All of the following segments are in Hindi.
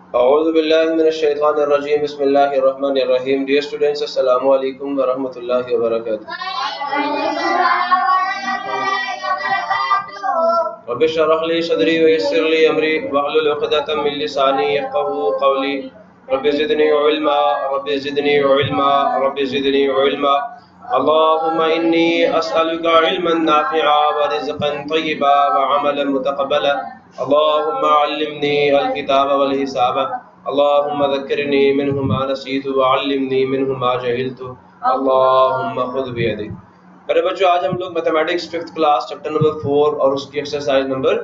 औज़ुबिल्लाहिमिनश्शैतानिर्रजीम बिस्मिल्लाहिर्रहमानिर्रहीम। डियर स्टूडेंट्स, अस्सलामु अलैकुम व रहमतुल्लाहि व बरकातुहू। रब्बि इश्रह ली सदरी व यस्सिर ली अमरी वहलुल उक़दतम मिन लिसानी यफ़क़हू क़ौली। Rabbi ज़िदनी इल्मा rabbi ज़िदनी इल्मा rabbi ज़िदनी इल्मा। अल्लाहुम्मा इन्नी अस्अलुका इल्मन नाफ़िअ व रिज़्क़न तय्यिबा व अमलन मुतक़ब्बला। अल्लाहुम्मा अल्लिमनी अल-किताब वल हिसाब। अल्लाहुम्मा ज़क्किरनी मिन्हु मा नसीतु व अल्लिमनी मिन्हु मा जहिलतु। अल्लाहुम्मा ख़ुज़ बियदी। मेरे बच्चों, आज हम लोग mathematics 5th class chapter number 4 और उसकी एक्सरसाइज नंबर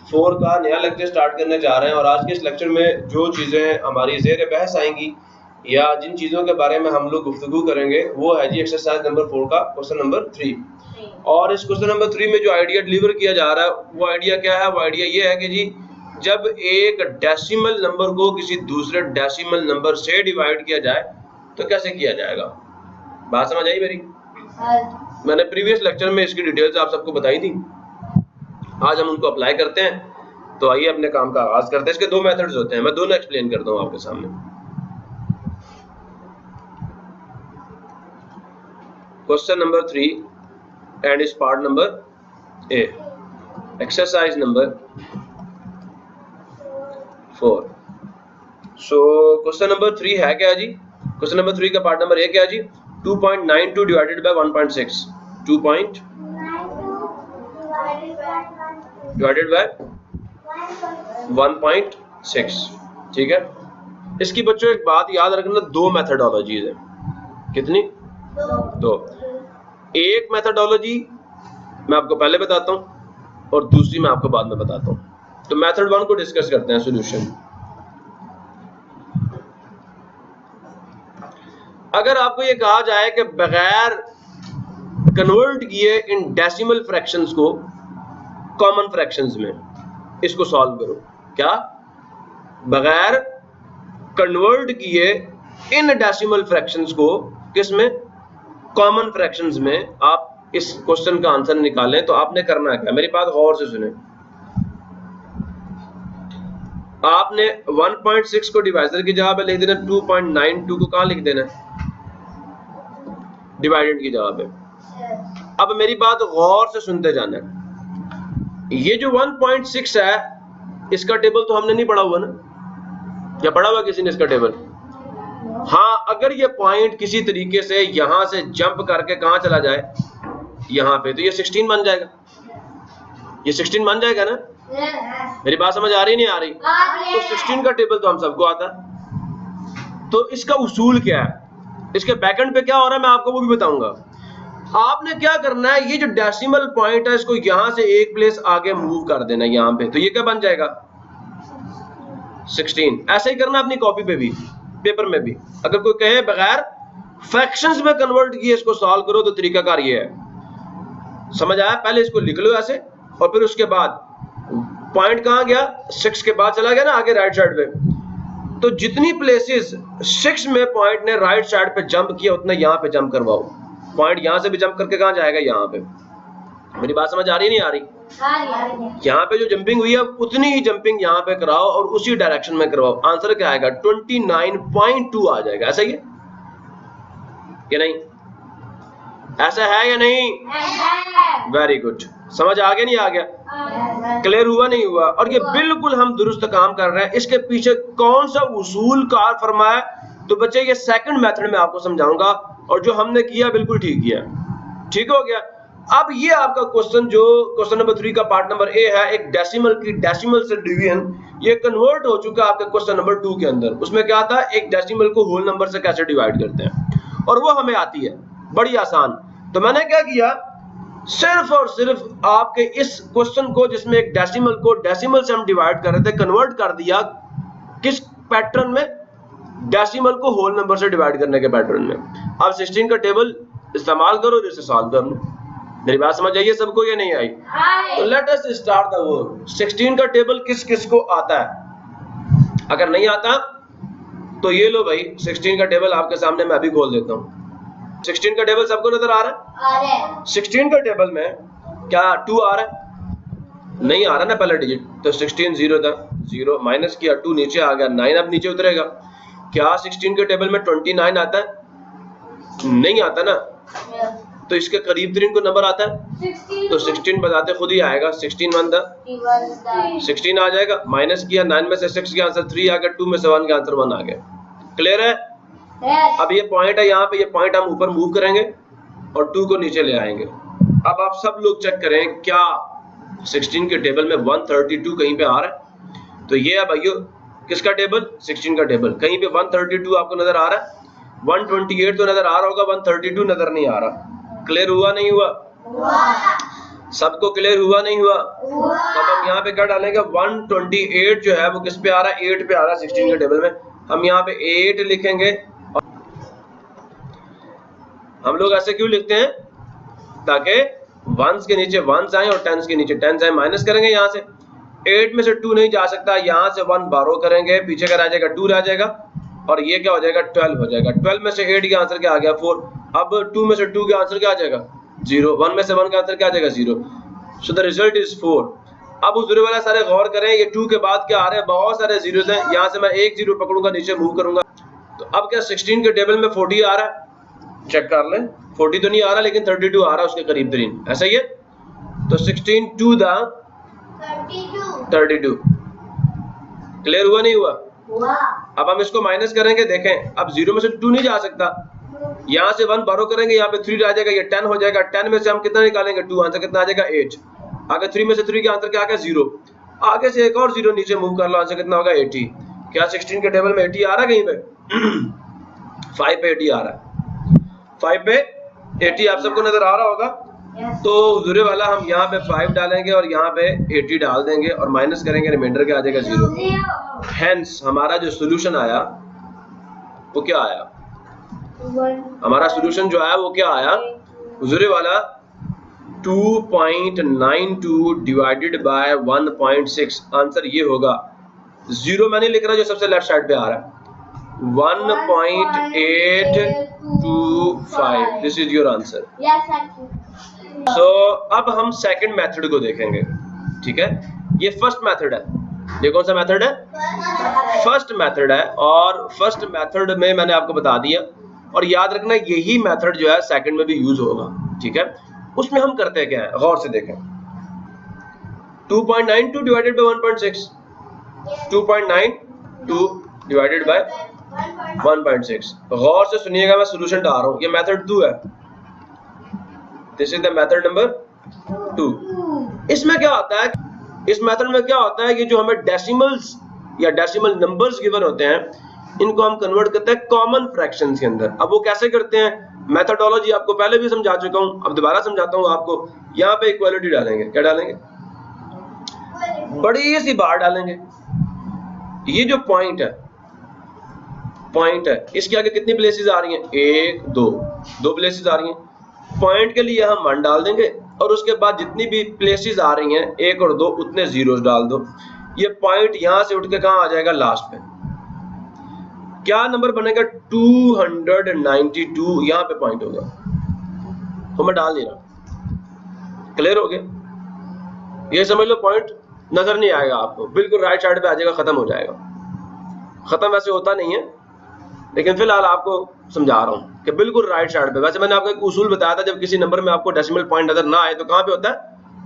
4 का नया लेक्चर स्टार्ट करने जा रहे हैं। और आज के इस लेक्चर में जो चीज़ें हमारी ज़ेर बहस आएंगी या जिन चीज़ों के बारे में हम लोग गुफ्तगू करेंगे वो है जी एक्सरसाइज नंबर 4 का क्वेश्चन नंबर 3। और इस क्वेश्चन नंबर 3 में जो आइडिया डिलीवर किया जा रहा है वो आइडिया क्या है? वो आइडिया ये है कि जी जब एक डेसिमल नंबर को किसी दूसरे डेसिमल नंबर से डिवाइड किया जाए तो कैसे किया जाएगा। बात समझ आई मेरी? मैंने प्रीवियस लेक्चर में इसकी डिटेल्स आप सबको बताई थी। आज हम उनको अप्लाई करते हैं। तो आइए अपने काम का आगाज करते हैं। इसके दो मेथड्स होते हैं, मैं दोनों एक्सप्लेन करता हूँ आपके सामने। क्वेश्चन नंबर 3 एंड इस पार्ट नंबर ए, एक्सरसाइज नंबर 4। सो क्वेश्चन नंबर 3 है क्या जी? क्वेश्चन नंबर 3 का पार्ट नंबर ए क्या जी? 2.92 डिवाइडेड बाय 1.6। 2.92 divided by 1.6। ठीक है। इसकी बच्चों एक बात याद रखना, दो मेथडोलॉजीज है। कितनी? दो। एक मेथडोलॉजी मैं आपको पहले बताता हूं और दूसरी मैं आपको बाद में बताता हूं। तो मेथड 1 को डिस्कस करते हैं, सॉल्यूशन। अगर आपको ये कहा जाए कि बगैर कन्वर्ट किए इन डेसिमल फ्रैक्शंस को कॉमन फ्रैक्शंस में इसको सॉल्व करो, क्या बगैर कन्वर्ट किए इन डेसिमल फ्रैक्शंस को किस में? कॉमन फ्रैक्शंस में आप इस क्वेश्चन का आंसर निकालें तो आपने करना क्या? मेरी बात गौर से सुने। आपने 1.6 को डिवाइजर की जगह पे लिख देना, 2.92 को कहां लिख देना? डिवाइडेंड की जगह पे। अब मेरी बात गौर से सुनते जाना। ये जो 1.6 है इसका टेबल तो हमने नहीं पढ़ा हुआ ना, या पढ़ा हुआ किसी ने इसका टेबल? हाँ, अगर ये पॉइंट किसी तरीके से यहां से जंप करके कहां चला जाए, यहां पे, तो ये 16 बन जाएगा। ये 16 बन जाएगा ना? मेरी बात समझ आ रही नहीं आ रही? तो 16 का टेबल तो हम सबको आता है। तो इसका उसूल क्या है, इसके बैकएंड पे क्या हो रहा है, मैं आपको वो भी बताऊंगा। आपने क्या करना है, ये जो डेसिमल पॉइंट है इसको यहां से एक प्लेस आगे मूव कर देना यहां पे, तो ये क्या बन जाएगा? 16। ऐसे ही करना अपनी कॉपी पे भी, पेपर में भी। अगर कोई कहे बगैर फ्रैक्शंस में कन्वर्ट किए इसको सॉल्व करो तो तरीकाकार ये है। समझ आया? पहले इसको लिख लो ऐसे और फिर उसके बाद पॉइंट कहां गया? 6 के बाद चला गया ना आगे राइट साइड पे। तो जितनी प्लेसेस 6 में पॉइंट ने राइट साइड पे जंप किया उतना यहां पे जंप करवाओ। पॉइंट यहां से भी जंप करके कहां जाएगा? यहां पे। मेरी बात समझ आ रही नहीं आ रही? यहाँ पे जो जंपिंग हुई है उतनी ही जंपिंग यहाँ पे कराओ और उसी डायरेक्शन में करवाओ। आंसर क्या आएगा? 29.2 आ जाएगा। ऐसा ही है कि नहीं? ऐसा है या नहीं? Very good. समझ आ गया नहीं आ गया? क्लियर हुआ नहीं हुआ? और ये बिल्कुल हम दुरुस्त काम कर रहे हैं। इसके पीछे कौन सा उसूल कार फरमाया? तो बच्चे ये सेकंड मेथड में आपको समझाऊंगा और जो हमने किया बिल्कुल ठीक किया। ठीक हो गया? अब ये आपका क्वेश्चन जो क्वेश्चन नंबर 3 का पार्ट नंबर ए है, एक डेसिमल की डेसिमल से डिवीजन, ये कन्वर्ट हो चुका है आपके क्वेश्चन नंबर 2 के अंदर। उसमें क्या था? एक डेसिमल को होल नंबर से कैसे डिवाइड करते हैं, और वो हमें आती है बड़ी आसान। तो मैंने क्या किया, सिर्फ और सिर्फ आपके इस क्वेश्चन को जिसमें एक डेसिमल को डेसिमल से हम डिवाइड कर रहे थे, कन्वर्ट कर दिया किस पैटर्न में? डेसिमल को होल नंबर से डिवाइड करने के पैटर्न में। अब 16 का टेबल इस्तेमाल करो, जिससे सॉल्व कर लो। मेरी बात समझ आइए सबको या नहीं आई? तो let us start the work. 16 का टेबल किस किस को आता है? अगर नहीं आता तो ये लो भाई, 16 का टेबल आपके सामने मैं अभी खोल देता हूँ। 16 का टेबल सबको नजर आ रहा है? 16 का टेबल में क्या 2 आ रहा है? नहीं आ रहा ना पहला डिजिट, तो 16 0 था। 0, माइनस किया 2 नीचे आ गया 9, अब नीचे उतरेगा। क्या 16 के टेबल में 29 आता है? नहीं आता ना। तो इसके करीब तरीन को नंबर आता है, तो 16 बताते खुद ही आएगा। 16 1 16 आ जाएगा। माइनस किया 9 में से 6 के आंसर 3 आ गया, 2 में से 1 के आंसर 1 आ गया। क्लियर है? अब ये पॉइंट है यहाँ पे, ये पॉइंट हम ऊपर मूव करेंगे और 2 को नीचे ले आएंगे। अब आप सब लोग चेक करें क्या 16 के टेबल में 132 कहीं पे आ रहा है? तो ये है भाइयों किसका टेबल? 16 का टेबल। कहीं पे 132 आपको नजर आ रहा है? 128 तो नजर आ रहा होगा, 132 नजर नहीं आ रहा। क्लियर हुआ नहीं हुआ? सबको क्लियर हुआ नहीं हुआ? अब हम यहाँ पे क्या डालेंगे? 128 जो है वो किस पे आ रहा है? 8 पे आ रहा है 16 के टेबल में। हम यहाँ पे 8 लिखेंगे। हम लोग ऐसे क्यों लिखते हैं? ताकि वंस के नीचे वंस आए और टेंस के नीचे टेंस आए। माइनस करेंगे यहाँ से 8 में से 2 नहीं जा सकता, यहाँ से 1 बारो करेंगे, पीछे का रह जाएगा 2 रह जाएगा और ये क्या हो जाएगा? 12 हो जाएगा। 12 में से 8 के आंसर क्या आ गया? 4। अब 2 में से 2 के आंसर क्या आ जाएगा? 0। 1 में से 1 का आंसर क्या आ जाएगा? 0। So the result is 4। अब उस 0 वाला सारे गौर करें, ये 2 के बाद क्या आ रहे हैं? बहुत सारे जीरोस हैं। यहाँ से मैं एक 0 पकड़ूंगा, नीचे मूव करूंगा, तो अब क्या 16 के टेबल में 40 आ रहा है? चेक कर लें। 40 तो नहीं आ रहा, लेकिन 32 आ रहा है उसके करीब तरीन। ऐसा ही है। तो 16 टू द 32। क्लियर हुआ नहीं हुआ? अब हम इसको माइनस करेंगे। देखें अब 0 में से 2 नहीं जा सकता, यहाँ से 1 बारो करेंगे, यहाँ पे 3 आ जाएगा, ये 10 हो जाएगा। 10 में से हम कितना निकालेंगे? 2। आंसर कितना आ जाएगा? 8। आगे 3 में से 3 के आंसर क्या आ गया? 0। आगे से एक और 0 नीचे मूव कर लो, आंसर कितना होगा? 80। क्या 16 के टेबल में 80 आ रहा है कहीं पे? 5 पे 80 आ रहा है। 5 पे 80 आप सबको नजर आ रहा होगा। तो हुजूरे वाला हम यहाँ पे 5 डालेंगे और यहाँ पे 80 डाल देंगे और माइनस करेंगे, रिमाइंडर क्या आ जाएगा? 0। हेंस हमारा जो सोल्यूशन आया वो क्या आया? हमारा सोल्यूशन जो आया वो क्या आया? हुजूरे वाला 2.92 डिवाइडेड बाय 1.6। आंसर ये होगा। 0 मैं नहीं लिख रहा जो सबसे लेफ्ट साइड पे आ रहा है, 1.825। This is your answer. So अब हम सेकंड मेथड को देखेंगे। ठीक है, ये फर्स्ट मेथड है। ये कौन सा मेथड है? फर्स्ट मेथड है। और फर्स्ट मेथड में मैंने आपको बता दिया, और याद रखना यही मेथड जो है सेकंड में भी यूज होगा। ठीक है, उसमें हम करते क्या है, गौर से देखें। 2.92 डिवाइडेड बाय 1.6, 2.92 डिवाइडेड बाय 1.6। गौर से सुनिएगा, मैं सॉल्यूशन डाल रहा हूं। ये मेथड 2 है। This is the method number 2। इसमें क्या होता है? इस मेथड में क्या होता है कि जो हमें डेसिमल्स या डेसिमल नंबर्स गिवन होते हैं, इनको हम कन्वर्ट करते हैं कॉमन फ्रैक्शंस के अंदर। अब वो कैसे करते हैं? मेथडोलॉजी आपको पहले भी समझा चुका हूं, अब दोबारा समझाता हूं आपको। यहाँ पे इक्वालिटी डालेंगे। क्या डालेंगे? बड़ी सी बार डालेंगे। ये जो पॉइंट है, इसके आगे कितनी प्लेसेस आ रही हैं? 1 2 प्लेसेस आ रही हैं। पॉइंट के लिए हम 1 डाल देंगे और उसके बाद जितनी भी प्लेसेस आ रही हैं 1 और 2 उतने जीरोस डाल दो। ये पॉइंट यहां से उठ के कहां आ जाएगा? लास्ट पे। क्या नंबर बनेगा? 292। यहां पे पॉइंट होगा, तो मैं डाल नहीं रहा। क्लियर हो गया? ये समझ लो, पॉइंट नजर नहीं आएगा आपको, बिल्कुल राइट साइड पे आ जाएगा, खत्म हो जाएगा। खत्म वैसे होता नहीं है, लेकिन फिलहाल आपको समझा रहा हूं कि बिल्कुल राइट साइड पे। वैसे मैंने आपको एक उसूल बताया था, जब किसी नंबर में आपको डेसिमल पॉइंट नजर ना आए तो कहां पे होता है?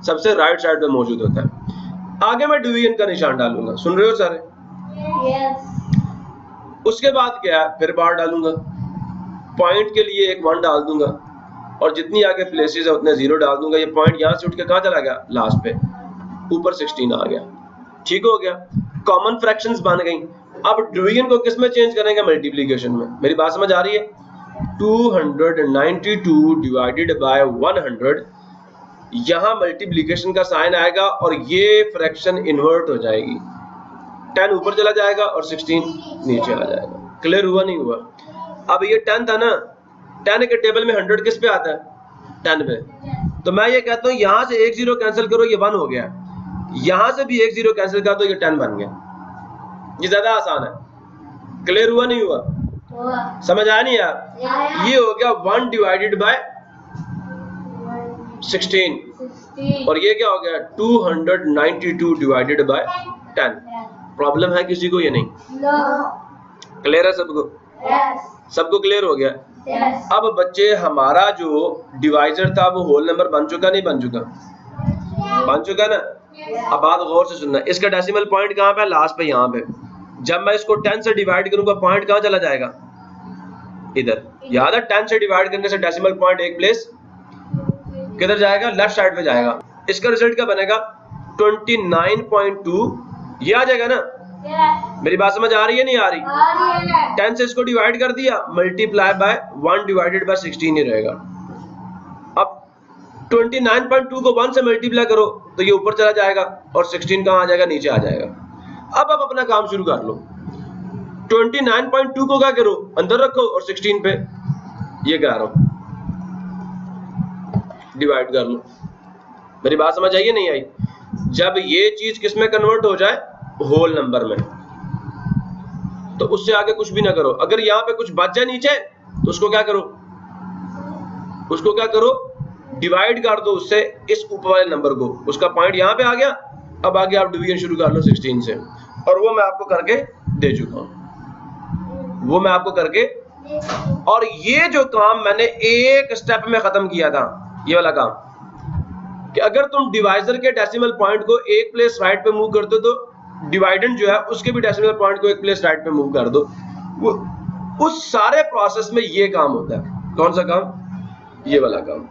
सबसे राइट साइड पे मौजूद होता है। आगे मैं डिवीजन का निशान डालूंगा। सुन रहे हो सारे? Yes. उसके बाद क्या है? फिर बार डालूंगा। पॉइंट के लिए एक 1 डाल दूंगा और जितनी आगे प्लेसेस है उतने 0 डाल दूंगा। ये पॉइंट यहां से उठ के कहां चला गया? लास्ट पे। ऊपर 16 आ गया। ठीक हो गया? कॉमन फ्रैक्शंस बन गई। अब डिवीजन को किस में चेंज करेंगे? मल्टीप्लिकेशन में। मेरी बात समझ आ रही है? 292 डिवाइडेड बाय 100, यहां मल्टीप्लिकेशन का साइन आएगा और ये फ्रैक्शन इन्वर्ट हो जाएगी। 10 ऊपर चला जाएगा और 16 नीचे आ जाएगा। क्लियर हुआ नहीं हुआ? अब ये 10 था ना, 10 के टेबल में 100 किस पे आता है? 10 पे। तो मैं ये कहता हूं यहां से एक 0 कैंसिल करो, ये 1 हो गया। यहां से भी एक 0 कैंसिल कर दो, ये 10 बन गया। ये ज्यादा आसान है। क्लियर हुआ नहीं हुआ? समझ आया नहीं यार? ये हो गया 1 डिवाइडेड बाय 16 और ये क्या हो गया? 292 डिवाइडेड बाय 10। प्रॉब्लम है किसी को या नहीं? क्लियर है सबको? सबको क्लियर हो गया? अब बच्चे हमारा जो डिवाइजर था वो होल नंबर बन चुका नहीं बन चुका? बन चुका ना? अब बात गौर से सुनना, इसका डेसिमल पॉइंट कहाँ पे? लास्ट पे, यहाँ पे। जब मैं इसको 10 से डिवाइड करूंगा पॉइंट कहाँ चला जाएगा? इधर। याद है 10 से डिवाइड करने से डेसिमल पॉइंट एक प्लेस किधर जाएगा? लेफ्ट साइड पे जाएगा। इसका रिजल्ट क्या बनेगा? 29.2 ये आ जाएगा ना? मेरी बात समझ आ रही है नहीं आ रही? 10 से इसको डिवाइड कर दिया, मल्टीप्लाई बाय 1 डिवाइडेड बाय 16 ही रहेगा। अब 29.2 को 1 से मल्टीप्लाई करो तो ये ऊपर चला जाएगा और 16 कहाँ आ जाएगा? नीचे आ जाएगा। अब आप अपना काम शुरू कर लो। 29.2 को क्या करो? अंदर रखो और 16 पे ये कह रहा हूं डिवाइड कर लो। मेरी बात समझ आई है नहीं आई? जब ये चीज किस में कन्वर्ट हो जाए? होल नंबर में, तो उससे आगे कुछ भी ना करो। अगर यहाँ पे कुछ बच जाए नीचे तो उसको क्या करो? उसको क्या करो? डिवाइड कर दो उससे इस ऊपर वाले नंबर को। उसका पॉइंट यहाँ पे आ गया। अब आगे आप डिवीजन शुरू कर लो 16 से, और वो मैं आपको करके दे चुका हूं। वो मैं आपको करके, और ये जो काम मैंने एक स्टेप में खत्म किया था, ये वाला काम, कि अगर तुम डिवाइजर के डेसिमल पॉइंट को एक प्लेस राइट पे मूव करते हो तो डिवाइडेंड जो है उसके भी डेसिमल पॉइंट को एक प्लेस राइट पे मूव कर दो। वो उस सारे प्रोसेस में ये काम होता है। कौन सा काम? ये वाला काम।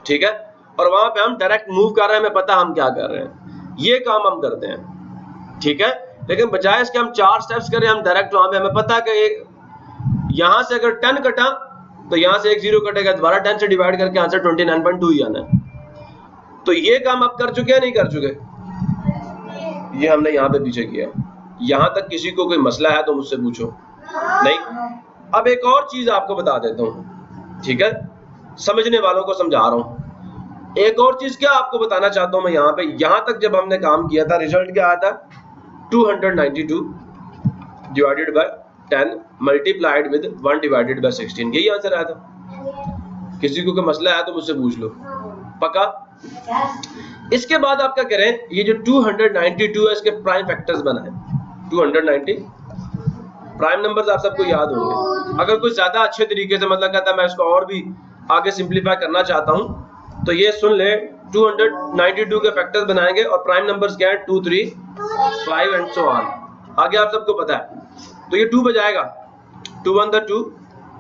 ठीक है? और वहां पे हम डायरेक्ट मूव कर रहे हैं, हमें पता हम क्या कर रहे हैं, ये काम हम करते हैं। ठीक है? लेकिन बजाय इसके हम 4 स्टेप्स करें, हम डायरेक्ट वहां पे, हमें पता है कि यहां से अगर 10 कटा तो यहां से एक 0 कटेगा, दोबारा 10 से डिवाइड करके आंसर 29.2 ही आना है। तो ये काम आप कर चुके हैं नहीं कर चुके? ये हमने यहाँ पे पीछे किया। यहां तक किसी को कोई मसला है तो मुझसे पूछो। नहीं? अब एक और चीज आपको बता देता हूं, ठीक है? समझने वालों को समझा रहा हूं। एक और चीज क्या आपको बताना चाहता हूं मैं यहाँ पे, यहां तक जब हमने काम किया था रिजल्ट क्या आया था? 292 divided by 10 multiplied with 1 divided by 16, यही आंसर आया था। किसी को कोई मसला है तो मुझसे पूछ लो। पक्का? इसके बाद आप क्या करें, ये जो 292 है इसके प्राइम फैक्टर्स बनाएं। 290 प्राइम नंबर्स आप सबको याद होंगे। अगर कोई ज्यादा अच्छे तरीके से मतलब कहता है मैं इसको और भी आगे सिंप्लीफाई करना चाहता हूं तो ये सुन ले, 292 के फैक्टर्स बनाएंगे और प्राइम नंबर्स क्या है? 2, 3, 5 एंड सो ऑन। आगे आप सबको पता है। तो ये 2 बजाएगा, 2 1 2,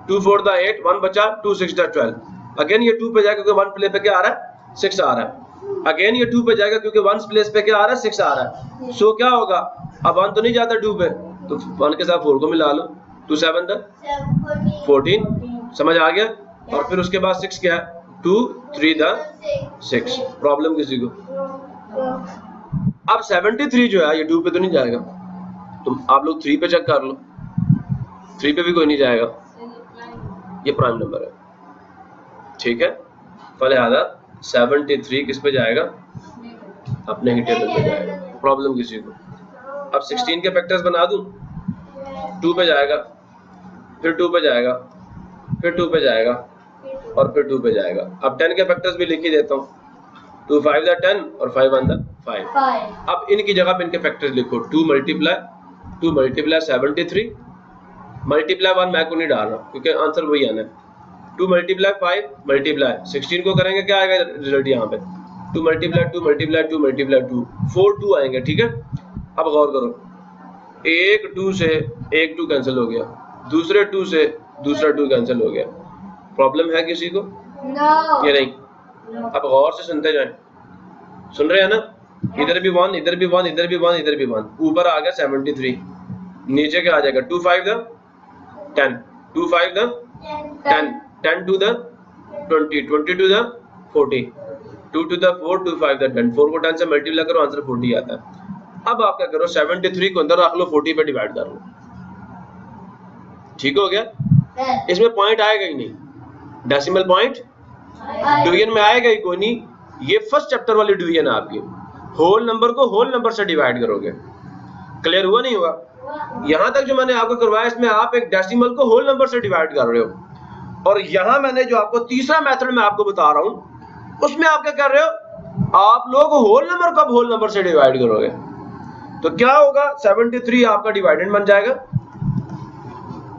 2 4 8, 1 बचा, 2 6 12। अगेन ये 2 पे जाएगा क्योंकि 1 प्लेस पे क्या आ रहा है? 6 आ रहा है। अगेन ये 2 पे जाएगा क्योंकि 1 प्लेस पे क्या आ रहा है? 6 आ रहा है। सो क्या होगा? अब 1 तो नहीं जाता 2 पे, तो 1 के साथ 4 को मिला लो। 2 7 14, समझ आ गया? और फिर उसके बाद 6 क्या है? 2 3 6। प्रॉब्लम किसी को? अब 73 जो है ये 2 पे तो नहीं जाएगा, तो आप लोग 3 पे चेक कर लो। 3 पे भी कोई नहीं जाएगा, ये प्राइम नंबर है। ठीक है? फलिहाजा 73 किस पे जाएगा? अपने ही टेबल पे जाएगा। प्रॉब्लम किसी को? अब 16 के फैक्टर्स बना दूं, 2 पे जाएगा, फिर 2 पे जाएगा, फिर 2 पे जाएगा और फिर 2 पे जाएगा। अब 10 के फैक्टर्स भी लिख ही देता हूँ। 2 5 10 और 5 1 5। अब इनकी जगह पे इनके फैक्टर्स लिखो। 2 मल्टीप्लाई 73 मल्टीप्लाई 1 मैं को नहीं डाल रहा क्योंकि आंसर वही आना है। 2 मल्टीप्लाई 5 मल्टीप्लाई 16 को करेंगे, क्या आएगा रिजल्ट यहाँ पे? 2 मल्टीप्लाई 2 मल्टीप्लाई 2 मल्टीप्लाई 2, 4 2 आएंगे। ठीक है? अब गौर करो, एक 2 से एक 2 कैंसिल हो गया, दूसरे 2 से दूसरा 2 कैंसिल हो गया। प्रॉब्लम है किसी को? ये नहीं? अब गौर से सुनते जाएं। सुन रहे हैं ना? इधर भी 1, इधर भी 1, इधर भी 1, इधर भी 1। ऊपर आ गया 73, नीचे क्या आ जाएगा? 2 5 10, 2 5 10, 10 to the 20, 20 to the 40, 2 to the 4, 2 5 the 10। 4 को 10 से मल्टीप्लाई करो, आंसर 40 आता है। अब आप क्या करो, 73 को अंदर रख लो, 40 पे डिवाइड कर लो। ठीक हो गया? इसमें पॉइंट आएगा ही नहीं, डेसिमल पॉइंट डिवीजन में आएगा ही कोई नहीं। ये फर्स्ट चैप्टर वाली डिवीजन है आपकी। होल नंबर को होल नंबर से डिवाइड करोगे। क्लियर हुआ नहीं हुआ? यहां तक जो मैंने आपको करवाया इसमें आप एक डेसिमल को होल नंबर से डिवाइड कर रहे हो, और यहां मैंने जो आपको तीसरा मेथड में आपको बता रहा हूं उसमें आप क्या कर रहे हो? आप लोग होल नंबर को होल नंबर से डिवाइड करोगे। तो क्या होगा, 73 आपका डिवाइडेंड बन जाएगा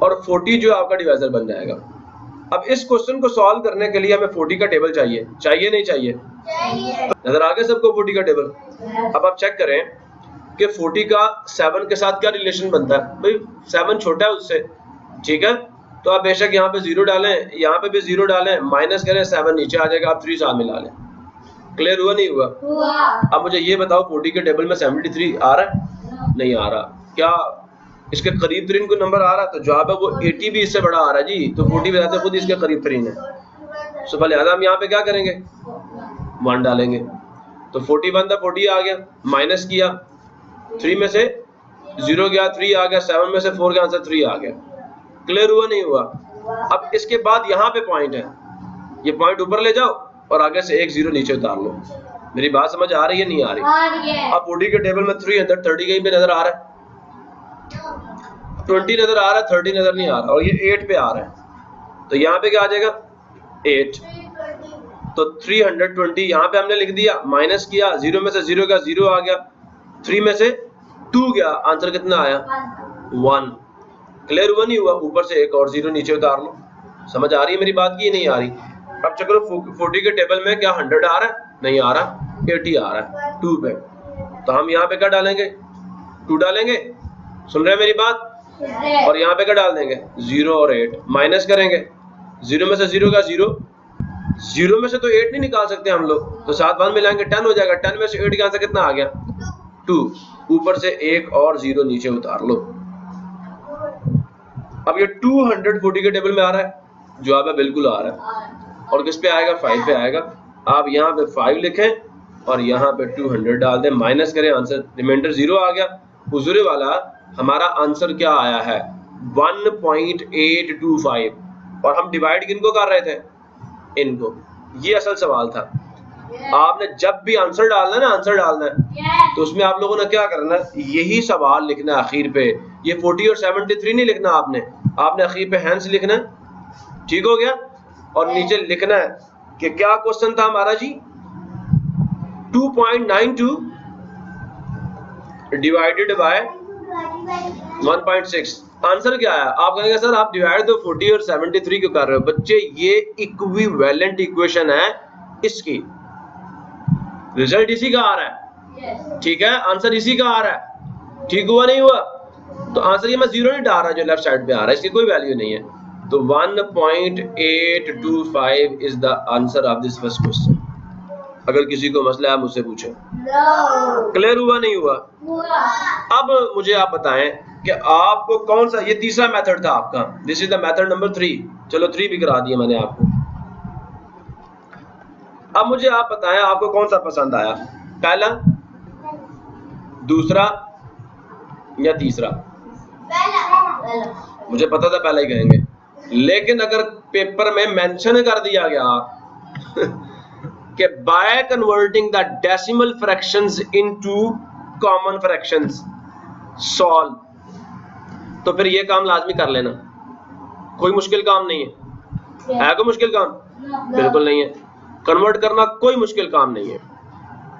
और 40 जो आपका डिवाइजर बन जाएगा। अब इस क्वेश्चन को सॉल्व करने के लिए हमें 40 का टेबल चाहिए, चाहिए नहीं चाहिए? नजर आ गया सबको 40 का टेबल? अब आप चेक करें कि 40 का 7 के साथ क्या रिलेशन बनता है। भाई 7 छोटा है उससे, ठीक है, तो आप बेशक यहाँ पे 0 डालें, यहाँ पे भी 0 डालें, माइनस करें, 7 नीचे आ जाएगा, आप 3 साथ मिला लें। क्लियर हुआ नहीं हुआ? अब मुझे ये बताओ 40 के टेबल में 73 आ रहा है? नहीं आ रहा। क्या इसके करीब तरीन कोई नंबर आ रहा है? तो जवाब है वो 80 भी इससे बड़ा आ रहा है जी, तो 40 वैसे खुद इसके करीब तरीन है। सो लिहाजा हम यहाँ पे क्या करेंगे, 1 डालेंगे, तो 41 था 40 आ गया, माइनस किया, 3 में से 0 गया, 3 आ गया, 7 में से 4 का आंसर 3 आ गया। क्लियर हुआ नहीं हुआ? अब इसके बाद यहाँ पे पॉइंट है, ये पॉइंट ऊपर ले जाओ और आगे से एक 0 नीचे उतार लो। मेरी बात समझ आ रही है नहीं आ रही? अब 40 के टेबल में 330 कहीं पे नजर आ रहा है, 20 नजर आ रहा है, 30 नजर नहीं आ रहा, और ये 8 पे आ रहा है, तो यहाँ पे क्या आ जाएगा 8, तो 320 यहाँ पे हमने लिख दिया, माइनस किया, 0 में से 0 का 0 आ गया, 3 में से 2 गया, आंसर कितना आया 1। क्लियर हुआ नहीं हुआ? ऊपर से एक और 0 नीचे उतार लो। समझ आ रही है मेरी बात की नहीं आ रही? अब चलो 40 के टेबल में क्या 100 आ रहा है? नहीं आ रहा, 80 आ रहा है 2 पे, तो हम यहाँ पे क्या डालेंगे 2 डालेंगे, सुन रहे हैं मेरी बात? और यहाँ पे क्या डाल देंगे 0 और 8, माइनस करेंगे, 0 में से 0 का 0, 0 में से तो 8 नहीं निकाल सकते हम लोग, तो 7 1 मिलाएंगे 10 हो जाएगा, 10 में से 8 का आंसर कितना आ गया 2, ऊपर से एक और 0 नीचे उतार लो। अब ये 240 के टेबल में आ रहा है, जवाब है बिल्कुल आ रहा है, और किस पे आएगा 5 पे आएगा। आप यहाँ पे 5 लिखें और यहाँ पे 200 डाल दें, माइनस करें, आंसर रिमाइंडर 0 आ गया। हुजूरे वाला हमारा आंसर क्या आया है 1.825, और हम डिवाइड किनको कर रहे थे, इनको। ये असल सवाल था। आपने जब भी आंसर डालना है ना, आंसर डालना है, तो उसमें आप लोगों ने क्या करना है, यही सवाल लिखना है आखिर पे। ये 40 और 73 नहीं लिखना आपने आखिर पे हैंस लिखना है, ठीक हो गया। और नीचे लिखना है कि क्या क्वेश्चन था हमारा जी, 2.92 डिवाइडेड बाय 1.6, आंसर क्या है? आप कहेंगे सर आप डिवाइड तो 40 और 73 क्यों कर रहे हो? बच्चे ये इक्विवेलेंट इक्वेशन है, इसकी रिजल्ट इसी का आ रहा है, ठीक है, आंसर इसी का आ रहा है, ठीक हुआ नहीं हुआ? तो आंसर ये मैं 0 नहीं डाल रहा जो लेफ्ट साइड पे आ रहा है, इसकी कोई वैल्यू नहीं है। तो 1.825 is the answer of this first question. अगर किसी को मसला है मुझसे पूछे। क्लियर हुआ नहीं हुआ? अब मुझे आप बताएं कि आपको कौन सा, ये तीसरा मेथड था आपका, this is the method number 3, चलो 3 भी करा दिया मैंने आपको। अब मुझे आप बताएं आपको कौन सा पसंद आया, पहला, दूसरा या तीसरा? मुझे पता था पहला ही कहेंगे, लेकिन अगर पेपर में मेंशन कर दिया गया कि by converting the decimal fractions into common fractions solve, तो फिर ये काम लाजमी कर लेना, कोई मुश्किल काम नहीं है कोई मुश्किल काम? बिल्कुल नहीं है, कन्वर्ट करना कोई मुश्किल काम नहीं है,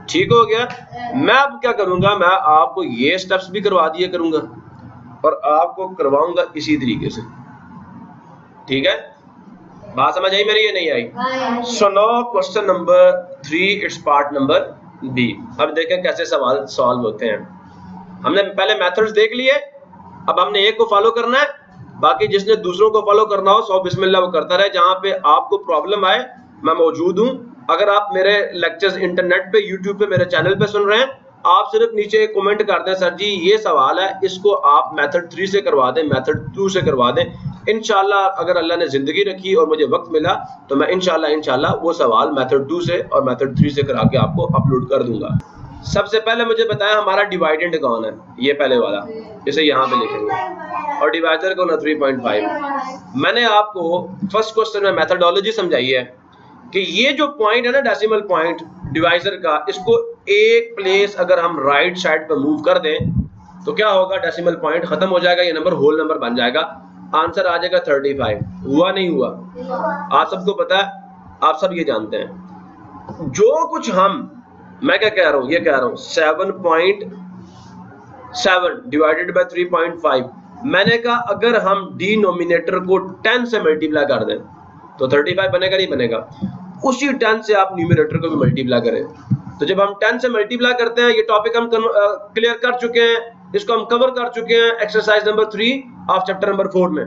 ठीक हो गया। मैं अब क्या करूंगा, मैं आपको ये स्टेप्स भी करवा दिया करूंगा और आपको करवाऊंगा इसी तरीके से, ठीक है? बात समझ आई मेरी? ये नहीं आई? So now question number 3 it's part number B. अब देखें कैसे सवाल सॉल्व होते हैं। हमने पहले मेथड्स देख लिए, अब हमने एक को फॉलो करना है, बाकी जिसने दूसरों को फॉलो करना हो सौ बिस्मिल्लाह वो करता रहे। जहां पे आपको प्रॉब्लम आए मैं मौजूद हूं। अगर आप मेरे लेक्चर्स इंटरनेट पे, यूट्यूब पे, मेरे चैनल पे सुन रहे हैं, आप सिर्फ नीचे एक कमेंट कर दें, सर जी ये सवाल है, इसको आप मेथड 3 से करवा दें, मेथड 2 से करवा दें। इंशाल्लाह अगर अल्लाह ने जिंदगी रखी और मुझे वक्त मिला तो मैं इंशाल्लाह वो सवाल मेथड 2 से और मेथड 3 से करा के आपको अपलोड कर दूंगा। सबसे पहले मुझे बताया हमारा डिवाइडेंड कौन है, ये पहले वाला, इसे यहाँ पे लिखेंगे, और डिवाइडर कौन है 3.5। मैंने आपको फर्स्ट क्वेश्चन में मेथडोलॉजी समझाई है कि ये जो पॉइंट है ना, डेसिमल पॉइंट डिवाइजर का, इसको एक प्लेस अगर हम राइट साइड पर मूव कर दें तो क्या होगा, डेसिमल पॉइंट खत्म हो जाएगा, ये नंबर होल नंबर बन जाएगा, आंसर आ जाएगा 35। हुआ नहीं हुआ? आप सबको पता है, आप सब ये जानते हैं। जो कुछ हम, मैं क्या कह रहा हूं, ये कह रहा हूं 7 डिवाइडेड बाय 3.5। मैंने कहा अगर हम डिनोमिनेटर को 10 से मल्टीप्लाई कर दें तो 35 बनेगा, नहीं बनेगा? उसी 10 से आप न्यूमरेटर को भी मल्टीप्लाई करें। तो जब हम 10 से मल्टीप्लाई करते हैं, ये टॉपिक हम क्लियर कर चुके हैं, इसको हम कवर कर चुके हैं exercise number 3 of chapter number 4 में,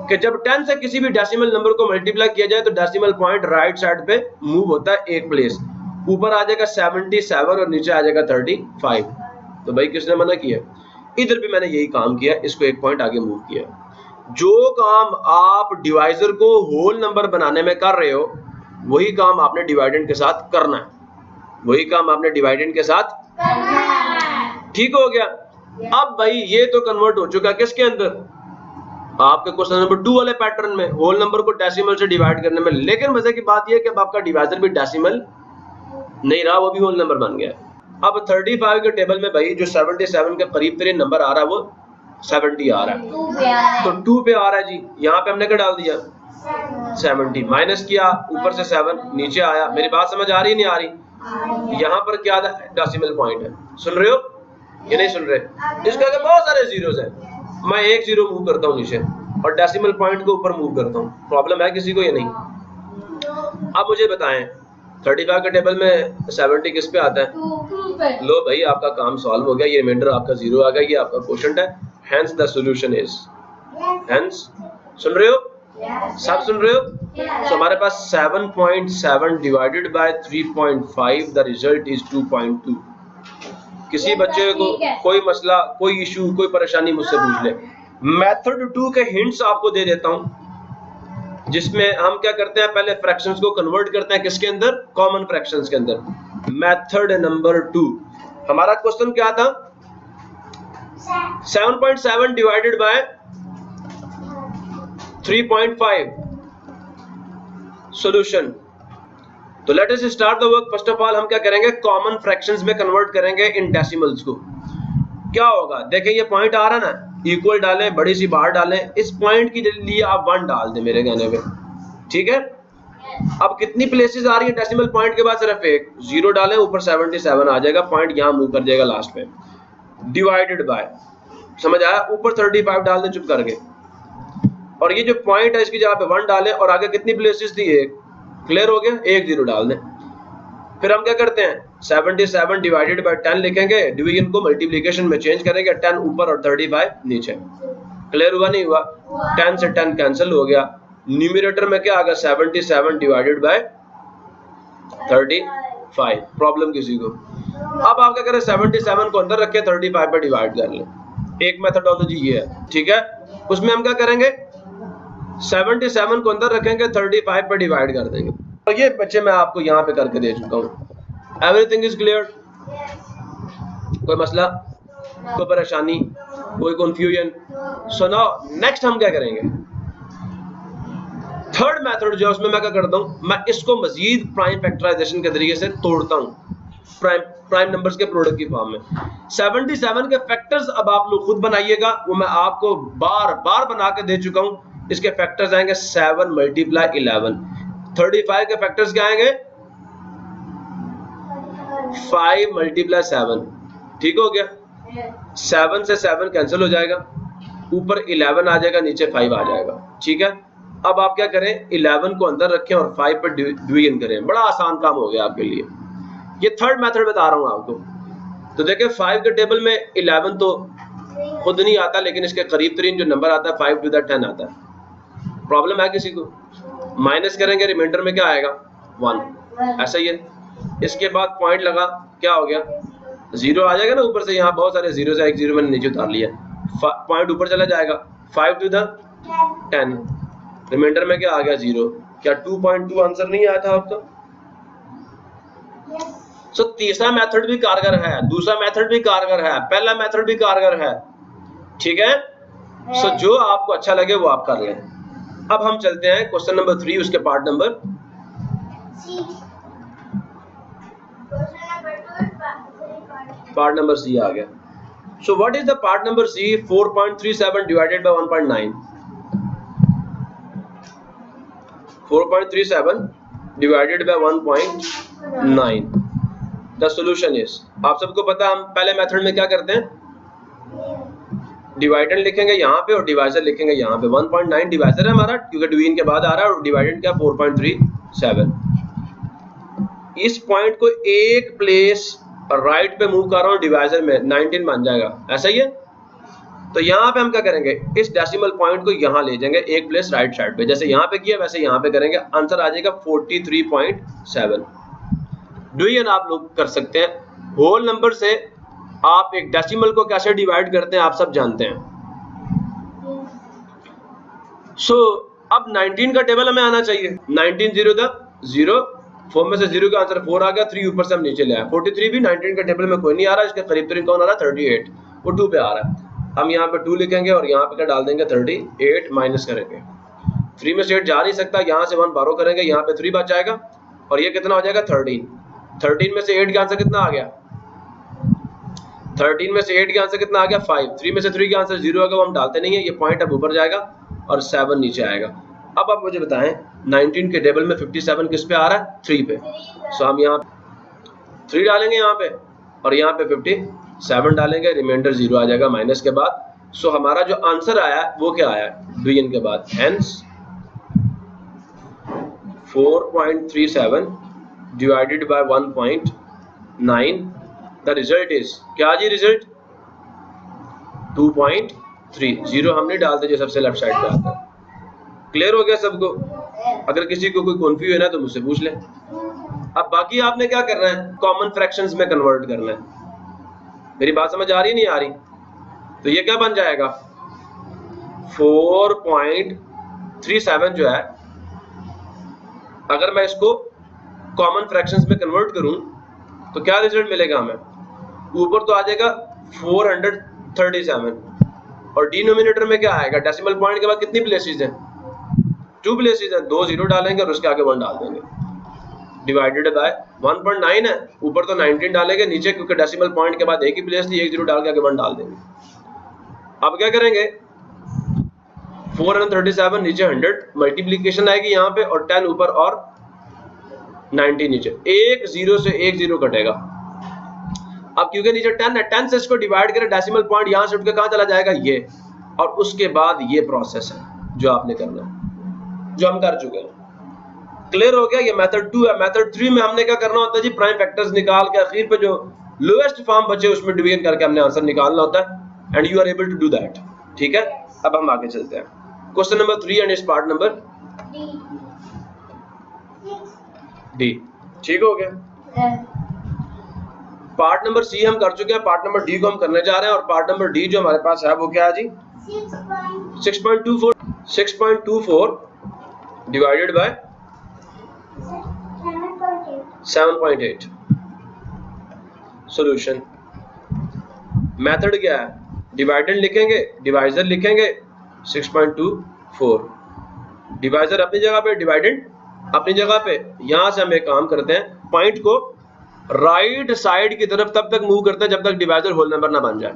कि जब 10 से किसी भी डेसिमल नंबर को मल्टीप्लाई किया जाए तो डेसिमल पॉइंट राइट साइड पे मूव होता है एक प्लेस, ऊपर आ जाएगा 77 और नीचे आ जाएगा 35। तो भाई किसने मना किया? इधर भी मैंने यही काम किया, इसको एक पॉइंट आगे मूव किया। जो काम आप डिवाइजर को होल नंबर बनाने में कर रहे हो, वही काम आपने डिवाइडेंड के साथ करना है, वही काम आपने डिवाइडेंड के साथ करना है। ठीक हो गया? अब भाई ये तो कन्वर्ट हो चुका किसके अंदर? आपके क्वेश्चन नंबर 2 वाले पैटर्न में, होल नंबर को डेसिमल से डिवाइड करने में। लेकिन मजे की बात ये है कि अब आपका डिवाइजर भी डेसिमल नहीं रहा, वो भी होल नंबर बन गया। अब 35 के टेबल में भाई जो 77 के करीब तेरे नंबर आ रहा है वो 70 आ रहा है, तो 2 पे आ रहा है जी। यहाँ पे हमने क्या डाल दिया? 70 माइनस किया, ऊपर से 7 नीचे आया। मेरी बात समझ आ रही नहीं आ रही? यहाँ पर क्या डेसिमल पॉइंट है, सुन रहे हो ये नहीं सुन रहे? इसके आगे बहुत सारे जीरोस हैं, मैं एक जीरो मूव करता हूँ नीचे और डेसिमल पॉइंट को ऊपर मूव करता हूँ। प्रॉब्लम है किसी को या नहीं? अब मुझे बताएं 35 के टेबल में 70 किस पे आता है? 2 पे। लो भाई आपका काम सॉल्व हो गया, ये रिमाइंडर आपका जीरो आ गया, ये आपका क्वोशंट है, hence the solution is, hence सुन रहे हो? सब सुन रहे हो? तो हमारे पास 7.7 divided by 3.5, the result is 2.2। किसी बच्चे को कोई मसला, कोई इशू, कोई परेशानी मुझसे पूछ ले। मेथड 2 के हिंट्स आपको दे देता हूं, जिसमें हम क्या करते हैं, पहले फ्रैक्शंस को कन्वर्ट करते हैं किसके अंदर? कॉमन फ्रैक्शंस के अंदर। मेथड नंबर 2, हमारा क्वेश्चन क्या था? 7.7 डिवाइडेड बाय 3.5 सॉल्यूशन। तो let us start the work. First of all हम क्या करेंगे? कॉमन फ्रैक्शंस में कन्वर्ट करेंगे इन डेसिमल्स को। क्या होगा? देखें ये पॉइंट आ रहा ना, इक्वल डालें, बड़ी सी बार डालें, इस पॉइंट के लिए आप 1 डाल दें मेरे कहने पे, ठीक है? अब कितनी प्लेसेस आ रही है डेसिमल पॉइंट के बाद? सिर्फ एक, 0 डालें, ऊपर 77 आ जाएगा, पॉइंट यहाँ मूव कर जाएगा लास्ट पे। डिवाइडेड बाय, समझ आया? ऊपर 35 डाल दें चुप करके, और ये जो पॉइंट है इसकी जगह पे 1 डालें, और आगे कितनी प्लेसेस थी? एक। क्लियर हो गया? 1 0 डाल दें। फिर हम क्या करते हैं? 77 डिवाइडेड बाय 10 लिखेंगे, डिवीजन को मल्टीप्लिकेशन में चेंज करेंगे, 10 ऊपर और 35 नीचे। क्लियर हुआ नहीं हुआ? 10 से 10 कैंसिल हो गया, न्यूमरेटर में क्या आ गया? 77 डिवाइडेड बाय 35। प्रॉब्लम किसी को? अब आप क्या करें? 77 को अंदर रखें, 35 पे डिवाइड कर लें। एक मेथडोलॉजी ये है, ठीक है? उसमें हम क्या करेंगे? 77 को अंदर रखेंगे, 35 पे डिवाइड कर देंगे। और ये बच्चे मैं आपको यहाँ पे करके दे चुका हूँ। Everything is clear? कोई मसला, कोई परेशानी, कोई कंफ्यूजन? सो नाउ नेक्स्ट हम क्या करेंगे? थर्ड मेथड जो है उसमें मैं क्या करता हूँ? मैं इसको मजीद प्राइम फैक्टराइजेशन के तरीके से तोड़ता हूँ, प्राइम नंबर्स के प्रोडक्ट की फॉर्म में। 77 के फैक्टर्स अब आप लोग खुद बनाइएगा, वो मैं आपको बार बार बना के दे चुका हूँ। इसके फैक्टर्स आएंगे 7 मल्टीप्लाई 11। 35 के फैक्टर्स क्या आएंगे? 5 मल्टीप्लाई 7। ठीक हो गया? 7 से 7 कैंसिल हो जाएगा, ऊपर 11 आ जाएगा, नीचे 5 आ जाएगा। ठीक है? अब आप क्या करें? 11 को अंदर रखें और 5 पर डिवीजन करें। बड़ा आसान काम हो गया आपके लिए। ये थर्ड मेथड बता रहा हूं आपको। तो देखिए 5 के टेबल में 11 तो खुद नहीं आता, लेकिन इसके करीब तरीन जो नंबर आता है 5 to the 10 आता है। प्रॉब्लम है किसी को? माइनस करेंगे, रिमाइंडर में क्या आएगा? 1। ऐसा ही है। इसके बाद पॉइंट लगा, क्या हो गया? 0 आ जाएगा ना ऊपर से। यहाँ बहुत सारे जीरो है, एक जीरो मैंने नीचे उतार लिया, पॉइंट ऊपर चला जाएगा। 5 to the 10, रिमाइंडर में क्या आ गया? 0। क्या 2.2 आंसर नहीं आया था आपका? सो तीसरा मेथड भी कारगर है, दूसरा मेथड भी कारगर है, पहला मेथड भी कारगर है। ठीक है? सो जो आपको अच्छा लगे वो आप कर लें। अब हम चलते हैं क्वेश्चन नंबर 3, उसके पार्ट नंबर सी आ गया। So what is the part number C? 4.37 divided by 1.9। 4.37 divided by 1.9। The solution is, आप सबको पता, हम पहले मेथड में क्या करते हैं? डिवाइडेंड लिखेंगे यहाँ पे और डिवाइजर लिखेंगे यहाँ पे। 1.9 डिवाइजर है हमारा क्योंकि डिवीजन के बाद आ रहा है, और डिवाइडेंड क्या 4.37। इस पॉइंट को एक प्लेस राइट पे मूव कर रहा हूँ डिवाइजर में, 19 बन जाएगा, ऐसा ही है। तो यहाँ पे हम क्या करेंगे, इस डेसिमल पॉइंट को यहाँ ले जाएंगे एक प्लेस राइट साइड पे, जैसे यहाँ पे किया वैसे यहाँ पे करेंगे, आंसर आ जाएगा 43.7। डिवीजन आप लोग कर सकते हैं। होल नंबर से आप एक डेसिमल को कैसे डिवाइड करते हैं आप सब जानते हैं। अब 19 का टेबल हमें आना चाहिए। 19 0 था 0, 4 में से 0 का आंसर 4 आ गया, 3 ऊपर से हम नीचे ले आए। 43 भी 19 का टेबल में कोई नहीं आ रहा, इसके करीब तरीन कौन आ रहा है 38, वो 2 पे आ रहा है। हम यहाँ पे 2 लिखेंगे और यहाँ पे क्या डाल देंगे 38 माइनस करेंगे। 3 में से 8 जा नहीं सकता, यहाँ से 1 बारो करेंगे, यहाँ पे 3 बच जाएगा और ये कितना हो जाएगा 13। 13 में से 8 का आंसर कितना आ गया, 13 में से 8 का आंसर कितना आ गया 5। 3 में से 3 का आंसर 0 होगा, वो हम डालते नहीं है, ये पॉइंट अब ऊपर जाएगा और 7 नीचे आएगा। अब आप मुझे बताएं 19 के टेबल में 57 किस पे आ रहा है 3 पे। हम यहाँ 3 डालेंगे यहाँ पे और यहाँ पे 57 डालेंगे, रिमाइंडर 0 आ जाएगा माइनस के बाद। हमारा जो आंसर आया वो क्या आया डिवीजन के बाद, hence 4.37 divided by 1.9, the result is क्या जी, रिजल्ट 2.3। 0 हम नहीं डालते जो सबसे लेफ्ट साइड पे आता है। क्लियर हो गया सबको? अगर किसी को कोई कंफ्यूजन है तो मुझसे पूछ लें। अब बाकी आपने क्या करना है, कॉमन फ्रैक्शंस में कन्वर्ट करना है। मेरी बात समझ आ रही नहीं आ रही? तो ये क्या बन जाएगा 4.37 जो है, अगर मैं इसको कॉमन फ्रैक्शंस में कन्वर्ट करूं तो क्या रिजल्ट मिलेगा हमें, ऊपर तो आ जाएगा 437 और डिनोमिनेटर में क्या आएगा, डेसिमल पॉइंट के बाद कितनी प्लेसेस हैं 2 प्लेसेस हैं, 2 0 डालेंगे और उसके आगे 1 डाल देंगे, डिवाइडेड बाय 1.9 है, ऊपर तो 19 डालेंगे, नीचे क्योंकि डेसिमल पॉइंट के बाद एक ही प्लेस थी, 1 0 डाल के आगे 1 डाल देंगे। अब क्या करेंगे 437 नीचे 100 मल्टीप्लीकेशन आएगी यहाँ पे और 10 ऊपर और 90 नीचे, एक 0 से एक 0 कटेगा। अब क्योंकि नीचे 10 है, 10 से इसको डिवाइड करें, डेसिमल पॉइंट यहाँ से उठ के कहाँ चला जाएगा ये, और उसके बाद ये प्रोसेस है जो आपने करना है, जो हम कर चुके हैं। क्लियर हो गया? ये मेथड 2 है। मेथड 3 में हमने क्या करना होता है जी, प्राइम फैक्टर्स निकाल के आखिर पे जो लोएस्ट फॉर्म बचे उसमें डिवीजन करके हमने आंसर निकालना होता है, and you are able to do that. ठीक है, अब हम आगे चलते हैं। क्वेश्चन नंबर 3 एंड इस पार्ट नंबर डी। ठीक हो गया? पार्ट नंबर सी हम कर चुके हैं, पार्ट नंबर डी को हम करने जा रहे हैं, और पार्ट नंबर डी जो हमारे पास है वो क्या है जी 6.24 डिवाइडेड बाय 7.8। सॉल्यूशन मेथड क्या है, डिवाइडेंड लिखेंगे, डिवाइजर लिखेंगे 6.24, डिवाइजर अपनी जगह पे, डिवाइडेंड अपनी जगह पे। यहां से हम एक काम करते हैं, पॉइंट को राइट साइड की तरफ तब तक मूव करते हैं जब तक डिवाइजर होल नंबर ना बन जाए।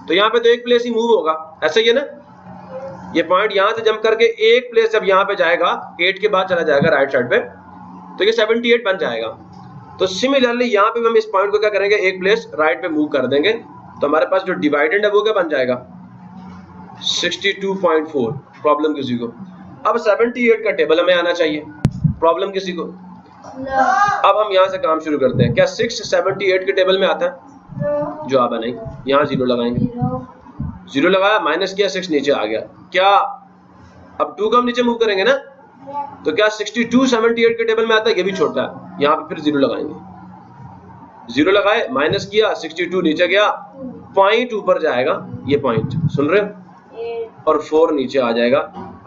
तो यहाँ पे तो एक प्लेस ही मूव होगा, ऐसा ही है ना, ये पॉइंट यहां से जंप करके एक प्लेस जब यहाँ पे जाएगा 8 के बाद चला जाएगा राइट साइड पे, तो ये 78 बन जाएगा। तो सिमिलरली यहाँ पे हम इस पॉइंट को क्या करेंगे, एक प्लेस राइट पे मूव कर देंगे, तो हमारे पास जो डिवाइडेंड है वो क्या बन जाएगा 62.4। प्रॉब्लम किसी को? अब 78 का टेबल हमें आना चाहिए, प्रॉब्लम किसी को? अब हम यहाँ से काम शुरू करते हैं। क्या 6 78 के टेबल में आता है? जवाब है नहीं, यहाँ 0 लगाएंगे, 0 लगाया, माइनस किया, 6 नीचे आ गया। क्या अब 2 को हम नीचे मूव करेंगे ना, तो क्या 62 78 के टेबल में आता है? ये भी छोटा है, यहाँ पे फिर 0 लगाएंगे, 0 लगाए, माइनस किया, 62 नीचे गया, पॉइंट ऊपर जाएगा, ये पॉइंट सुन रहे हो, और 4 नीचे आ जाएगा।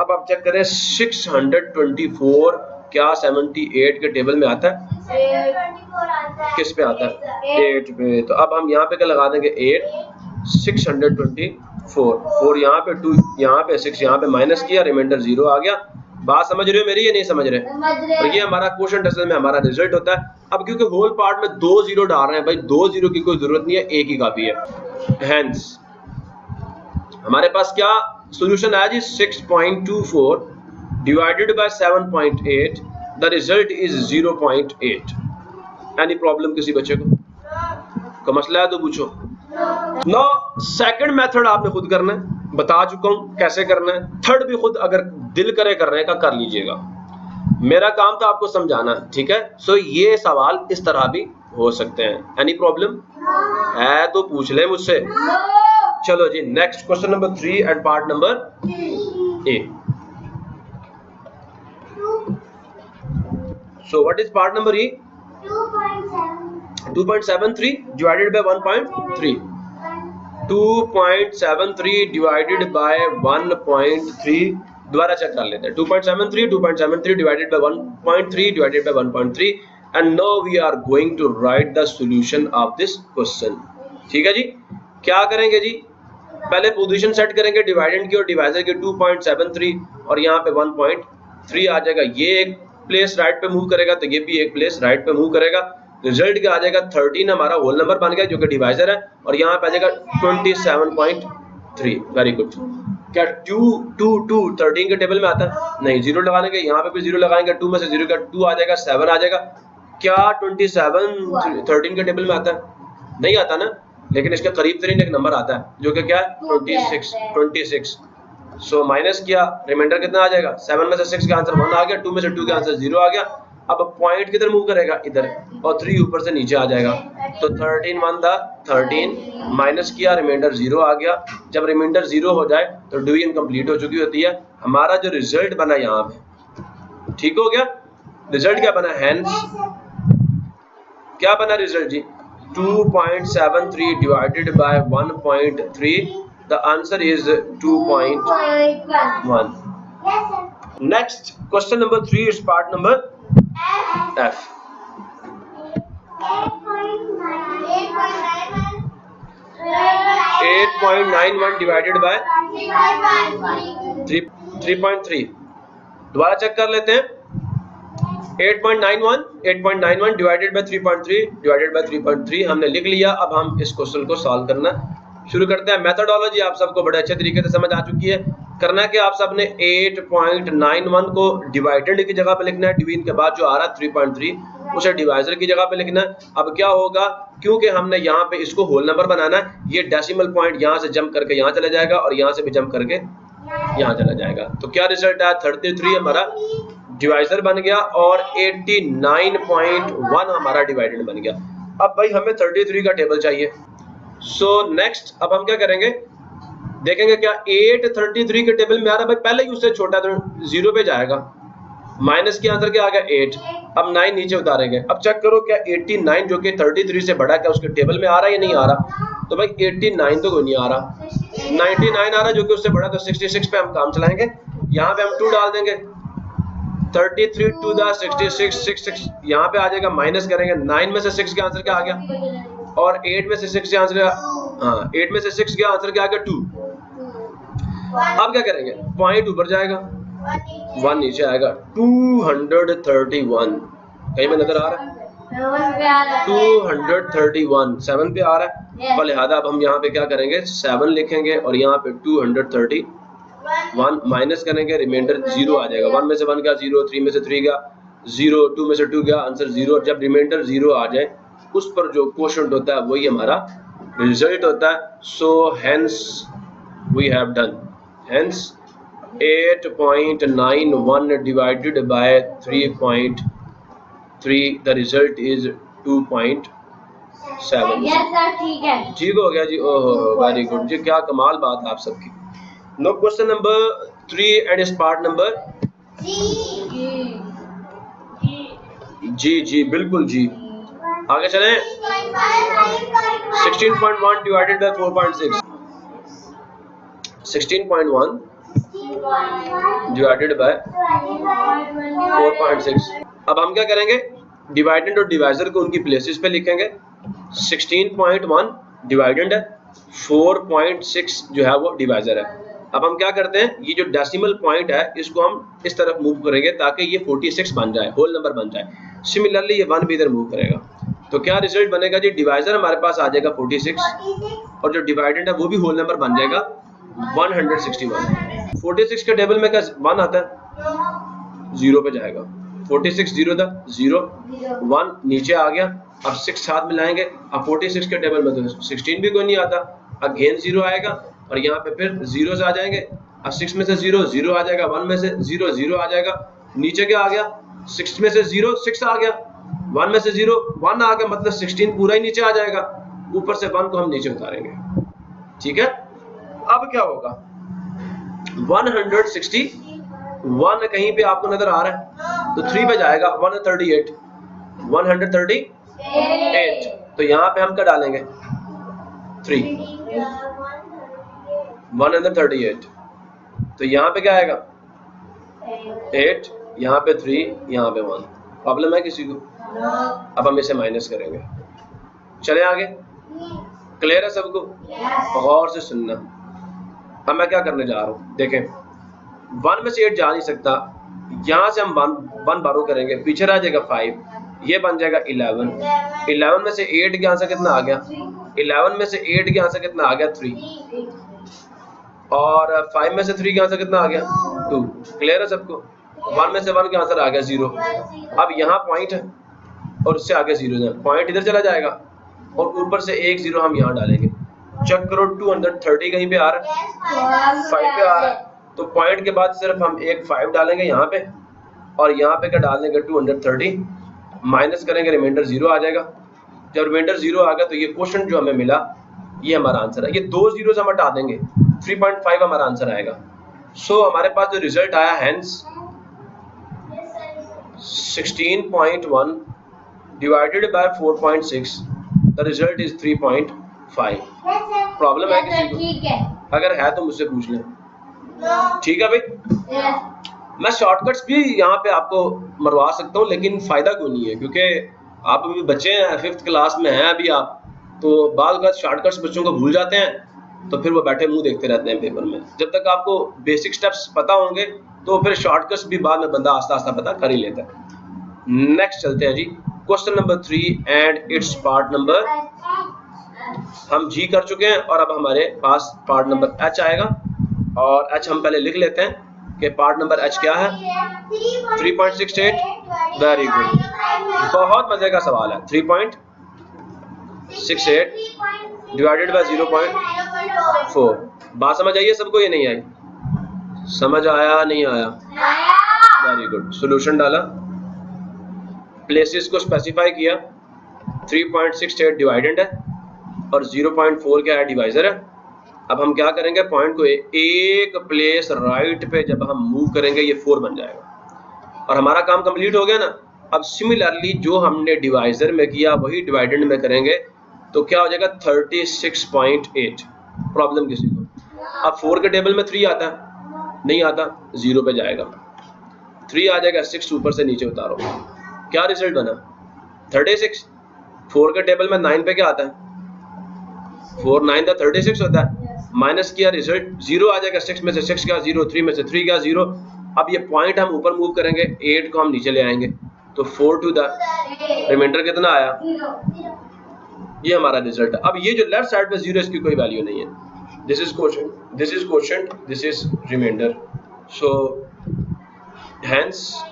अब आप चेक करें 624 क्या 78 के टेबल में आता है? किस पे आता है? 8 पे। तो अब हम यहाँ पे क्या लगा देंगे 8, 624, 4 यहाँ पे, 2 यहाँ पे, 6 यहाँ पे, माइनस किया, रिमाइंडर 0 आ गया। बात समझ रहे हो मेरी या नहीं समझ रहे? और ये हमारा क्वेश्चन असल में हमारा रिजल्ट होता है। अब क्योंकि होल पार्ट में 2 0 डाल रहे हैं भाई, 2 0 की कोई जरूरत नहीं है, एक ही काफी है। हेंस हमारे पास क्या सॉल्यूशन आया जी 6.24 divided by 7.8, the result is 0.8। Any problem किसी बच्चे को? कोई मसला है तो पूछो। नो सेकंड मेथड आपने खुद करना है। बता चुका हूं कैसे करना है। थर्ड भी खुद अगर दिल करे करने का कर लीजिएगा, मेरा काम था आपको समझाना, ठीक है। सो ये सवाल इस तरह भी हो सकते हैं। एनी प्रॉब्लम है तो पूछ ले मुझसे। चलो जी, next question number 3 and part number A. So what is part number A? 2.73 divided by 1.3. 2.73 divided by 1.3 दोबारा चेक कर लेते हैं। 2.73 divided by 1.3 divided by 1.3 and now we are going to write the solution of this question। ठीक है जी, क्या करेंगे जी, पहले पोजीशन सेट करेंगे डिवाइडेंड की और डिवाइजर की 2.73 और यहाँ पे 1.3 आ जाएगा। ये एक प्लेस राइट पे मूव करेगा तो ये भी एक प्लेस राइट पे मूव करेगा। रिजल्ट क्या आ जाएगा, 13 हमारा होल नंबर बन गया जो कि डिवाइजर है और यहाँ पे आ जाएगा 27.3। Very good. क्या 13 के टेबल में आता है? नहीं, जीरो लगा लेंगे, यहाँ पे भी जीरो लगाएंगे, 2 में से 0 का 2 आ जाएगा, 7 आ जाएगा। क्या 27 13 के टेबल में आता है? नहीं आता ना, लेकिन इसके करीब तरीन एक नंबर आता है जो कि क्या है 26। सो माइनस किया, रिमाइंडर कितना आ जाएगा, 7 में से 6 का आंसर 1 आ गया, 2 में से 2 का आंसर 0 आ गया। अब पॉइंट किधर मूव करेगा, इधर, और 3 ऊपर से नीचे आ जाएगा। तो 13 1 था 13, माइनस किया, रिमाइंडर 0 आ गया। जब रिमाइंडर 0 हो जाए तो डिवीजन कंप्लीट हो चुकी होती है। हमारा जो रिजल्ट बना यहाँ पे, ठीक हो गया। रिजल्ट क्या बना, हेंस क्या बना result ji, 2.73 divided by 1.3, the answer is 2.1। Next question number 3 is part number F। 8.91 divided by 3.3 दोबारा चेक कर लेते हैं। 8.91 डिवाइडेड बाय 3.3 डिवाइडेड बाय 3.3 हमने लिख लिया। अब हम इस क्वेश्चन को सॉल्व करना शुरू करते हैं। मेथोडोलॉजी आप सबको बड़े अच्छे तरीके से समझ आ चुकी है। करना कि आप सबने 8.91 को डिवाइडेड की जगह पे लिखना है, डिवीजन के बाद जो आ रहा है 3.3 उसे डिवाइजर की जगह पे लिखना है। अब क्या होगा, क्योंकि हमने यहाँ पे इसको होल नंबर बनाना है, ये डेसिमल पॉइंट यहाँ से जंप करके यहाँ चला जाएगा और यहाँ से भी जंप करके यहाँ चला जाएगा। तो क्या रिजल्ट आया, 33 हमारा डिवाइजर बन गया और 89.1 हमारा डिवाइडेड बन गया। अब भाई हमें 33 का टेबल चाहिए। सो नेक्स्ट अब हम क्या करेंगे, देखेंगे क्या 833 के टेबल में आ रहा है, भाई पहले ही उससे छोटा तो 0 पे जाएगा। माइनस के आंसर क्या आ गया 8, अब 9 नीचे उतारेंगे। अब चेक करो क्या 89 जो कि 33 से बड़ा क्या उसके टेबल में आ रहा है या नहीं आ रहा। तो भाई 89 तो कोई नहीं आ रहा, 99 आ रहा जो कि उससे बड़ा, तो 66 पे हम काम चलाएंगे। यहाँ पे हम 2 डाल देंगे, 33 to the 66 यहाँ पे आ जाएगा, माइनस करेंगे। 9 में से 6 का आंसर क्या आ गया और 8 में से 6 का आंसर, हाँ 8 में से 6 का आंसर क्या आ गया 2। अब क्या करेंगे, पॉइंट ऊपर जाएगा, 1 नीचे आएगा, 231 कहीं में नजर आ रहा है, 231 7 पे आ रहा है। और लिहाजा अब हम यहाँ पे क्या करेंगे, 7 लिखेंगे और यहाँ पे 231 माइनस करेंगे, रिमाइंडर 0 आ जाएगा। 1 में से 1 का 0, 3 में से 3 का 0, 2 में से 2 का आंसर 0। जब रिमाइंडर 0 आ जाए उस पर जो क्वोशंट होता है वही हमारा रिजल्ट होता है। So hence we have done, hence 8.91 divided by 3.3 the result is 2.7। Yes sir ठीक है, ठीक हो गया जी। ओहो वेरी गुड जी, क्या कमाल बात है आप सबकी। नो क्वेश्चन नंबर 3 एंड इस पार्ट नंबर जी बिल्कुल जी। आगे चलें, 16.1 divided by 4.6, 16.1 divided by 4.6। अब हम क्या करेंगे, डिवाइडेंड और डिवाइजर को उनकी प्लेसेस पे लिखेंगे। 16.1 डिवाइडेंड है, 4.6 जो है वो डिवाइजर है। अब हम क्या करते हैं, ये जो डेसिमल पॉइंट है इसको हम इस तरफ मूव करेंगे ताकि ये 46 बन जाए, होल नंबर बन जाए। सिमिलरली ये 1 भी इधर मूव करेगा। तो क्या रिजल्ट बनेगा जी, डिवाइजर हमारे पास आ जाएगा 46 और जो डिवाइडेंड है वो भी होल नंबर बन जाएगा 161। 46 के टेबल में क्या 1 आता है, 0 पे जाएगा। 46 0 था, 0 1 नीचे आ गया। अब 6 साथ मिलाएंगे। अब 46 के टेबल में तो 16 भी कोई नहीं आता, अगेन 0 आएगा। और यहाँ पे फिर 0 से आ जाएंगे। अब 6 में से 0 0 आ जाएगा, 1 में से 0 0 आ जाएगा, नीचे क्या आ गया, 6 में से 0 6 आ गया, 1 में से 0 1 आ गया, मतलब 16 पूरा ही नीचे आ जाएगा, ऊपर से 1 को हम नीचे उतारेंगे। ठीक है, अब क्या होगा, 161 कहीं पे आपको नजर आ रहा है तो 3 पे जाएगा, 138 तो यहाँ पे हम क्या डालेंगे 3 138 तो यहाँ पे क्या आएगा 8, यहाँ पे 3, यहाँ पे 1। प्रॉब्लम है किसी को? अब हम इसे माइनस करेंगे। चले आगे, क्लियर है सबको? गौर से सुनना। अब मैं क्या करने जा रहा हूँ, देखें 1 में से 8 जा नहीं सकता, यहाँ से हम 1 बारो करेंगे, पीछे रह जाएगा 5, ये बन जाएगा 11 में से 8 के यहाँ से कितना आ गया, 11 में से 8 के यहाँ से कितना आ गया 3, और 5 में से 3 के आंसर कितना आ गया 2। क्लियर है सबको? 1 में से 1 के आंसर आ गया 0। अब यहाँ पॉइंट है और उससे आगे 0 है, पॉइंट इधर चला जाएगा और ऊपर से 1 0 हम यहाँ डालेंगे। चेक करो 230 कहीं पे आ रहा है, 5 पे आ रहा है, तो पॉइंट के बाद सिर्फ हम एक 5 डालेंगे यहाँ पे और यहाँ पे क्या डाल देंगे 230, माइनस करेंगे, रिमाइंडर 0 आ जाएगा। जब रिमाइंडर 0 आ गया तो ये क्वेश्चन जो हमें मिला ये हमारा आंसर है। ये 2 0 हम हटा देंगे, 3.5 हमारा आंसर आएगा। सो हमारे पास जो रिजल्ट आया hence 16.1 divided by 4.6, the result is 3.5। Problem है किसी को? अगर है तो मुझसे पूछ लें। ठीक है भाई, मैं शॉर्टकट्स भी यहाँ पे आपको मरवा सकता हूँ, लेकिन फायदा क्यों नहीं है, क्योंकि आप अभी बच्चे हैं, 5th क्लास में हैं अभी आप, तो बाल बात शॉर्टकट्स बच्चों को भूल जाते हैं, तो फिर वो बैठे मुंह देखते रहते हैं पेपर में। जब तक आपको बेसिक स्टेप्स पता होंगे तो फिर शॉर्टकट्स भी बाद में बंदा आस्ता आस्ता पता कर ही लेता है। नेक्स्ट चलते हैं जी, question number 3 and it's part number, हम जी कर चुके हैं और अब हमारे पास पार्ट नंबर एच आएगा, और एच हम पहले लिख लेते हैं कि पार्ट नंबर एच क्या है, 3.68। वेरी गुड, बहुत मजे का सवाल है। 3.68 डिवाइडेड बाय 0.4। बात समझ आई है सबको? ये नहीं आई? समझ आया नहीं आया? Very good. सॉल्यूशन डाला, प्लेसेस को स्पेसिफाई किया, 3.68 डिवाइडेंड है और 0.4 क्या है, डिवाइजर है। अब हम क्या करेंगे, पॉइंट को एक प्लेस राइट पे जब हम मूव करेंगे ये 4 बन जाएगा और हमारा काम कंप्लीट हो गया ना। अब सिमिलरली जो हमने डिवाइजर में किया वही डिवाइडेंड में करेंगे तो क्या हो जाएगा 36.8। प्रॉब्लम किसी को? अब 4 के टेबल में 3 आता है, नहीं आता, 0 पे जाएगा, 3 आ जाएगा, 6 ऊपर से नीचे उतारो, क्या रिजल्ट बना 36। 4 के टेबल में 9 पे क्या आता है, 4 9 का 36 होता है, माइनस किया, रिजल्ट 0 आ जाएगा, 6 में से 6 क्या 0, 3 में से 3 क्या 0। अब ये पॉइंट हम ऊपर मूव करेंगे, 8 को हम नीचे ले आएंगे तो 4 टू द रिमाइंडर कितना आया, ये हमारा रिजल्ट है। अब ये जो लेफ्ट साइड पे 0 इसकी कोई वैल्यू नहीं है, this is quotient, this is quotient, this is remainder. So hence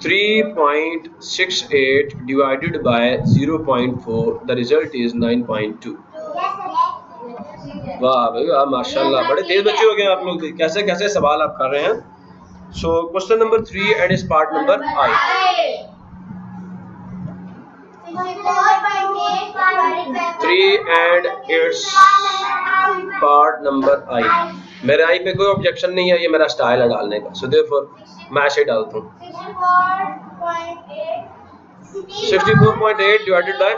3.68 divided by 0.4, the result is 9.2। वाह भाई वाह, माशाल्लाह, बड़े तेज बच्चे हो गए आप लोग, कैसे कैसे सवाल आप कर रहे हैं। सो क्वेश्चन नंबर 3 एंड इस part number I, 3 and it's part number I. मेरे आई पे कोई ऑब्जेक्शन नहीं है, ये मेरा स्टाइल है डालने का, सो देयरफॉर मैं ऐसे डालता हूँ। 64.8 divided bye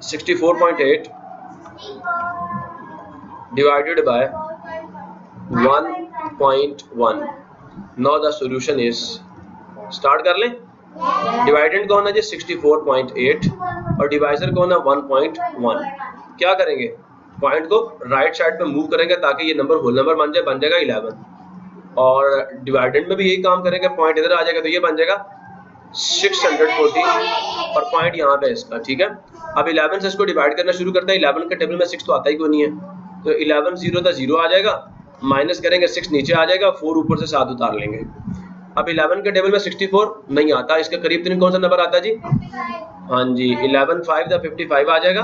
64.8 divided by 1.1। Now the solution is, start कर लें। डिवाइडेंड कौन है जी 64.8 और डिवाइजर कौन है 1.1। क्या करेंगे, पॉइंट को राइट साइड पे मूव करेंगे ताकि ये नंबर होल नंबर बन जाएगा 11, और डिवाइडेंड में भी यही काम करेंगे, पॉइंट इधर आ जाएगा तो ये बन जाएगा 640 और पॉइंट यहाँ पे इसका। ठीक है, अब 11 से इसको डिवाइड करना शुरू करते हैं। 11 के टेबल में 6 तो आता ही कोई नहीं है, तो 11 0 था 0 आ जाएगा, माइनस करेंगे 6 नीचे आ जाएगा, 4 ऊपर से 7 उतार लेंगे। अब 11 के टेबल में 64 नहीं आता, इसका करीब तरीन कौन सा नंबर आता है जी, हाँ जी 11 5 था 55 आ जाएगा,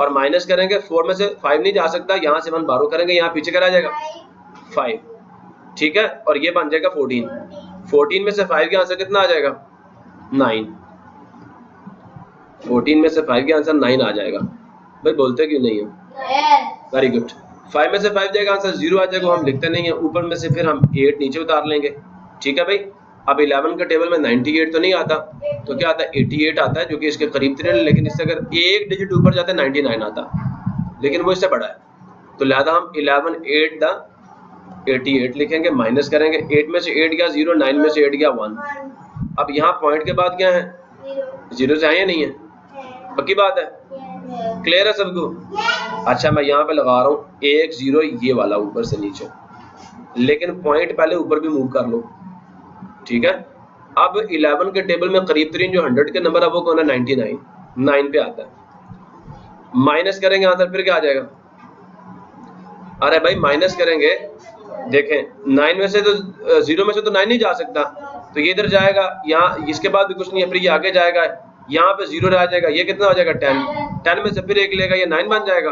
और माइनस करेंगे 4 में से 5 नहीं जा सकता, यहाँ से 1 बारो करेंगे, यहाँ पीछे क्या आ जाएगा 5, ठीक है, और ये बन जाएगा 14। 14 में से 5 के आंसर कितना आ जाएगा 9। 14 में से 5 के आंसर 9 आ जाएगा। भाई बोलते क्यों नहीं है? Very good. 5 में से 5 जाएगा आंसर 0 आ जाएगा, हम लिखते नहीं है। ऊपर में से फिर हम 8 नीचे उतार लेंगे, ठीक है भाई। अब 11 के टेबल में 98 तो नहीं आता, तो क्या आता है 88 आता है, जो कि इसके करीब तरीन है, लेकिन इससे अगर एक डिजिट ऊपर जाता है 99 आता, लेकिन वो इससे बड़ा है, तो लिहाजा हम 11 8 द 88 लिखेंगे, माइनस करेंगे। 8 में से 8 गया 0, 9 में से 8 गया 1। अब यहाँ पॉइंट के बाद क्या है 0 से है या नहीं है? पक्की बात है, क्लियर है सबको? अच्छा मैं यहाँ पे लगा रहा हूँ 1 0 ये वाला ऊपर से नीचे, लेकिन पॉइंट पहले ऊपर भी मूव कर लो, ठीक है। अब 11 के टेबल में करीब तरीन जो 100 के नंबर है वो कौन है 99, 9 पे आता है। माइनस करेंगे आंसर फिर क्या आ जाएगा? अरे भाई माइनस करेंगे, देखें 9 में से तो 0 में से तो 9 नहीं जा सकता, तो ये इधर जाएगा, यहाँ इसके बाद भी कुछ नहीं है, फिर ये आगे जाएगा, यहाँ पे 0 रह जाएगा, ये कितना हो जाएगा 10। 10 में से फिर 1 लेगा, ये 9 बन जाएगा,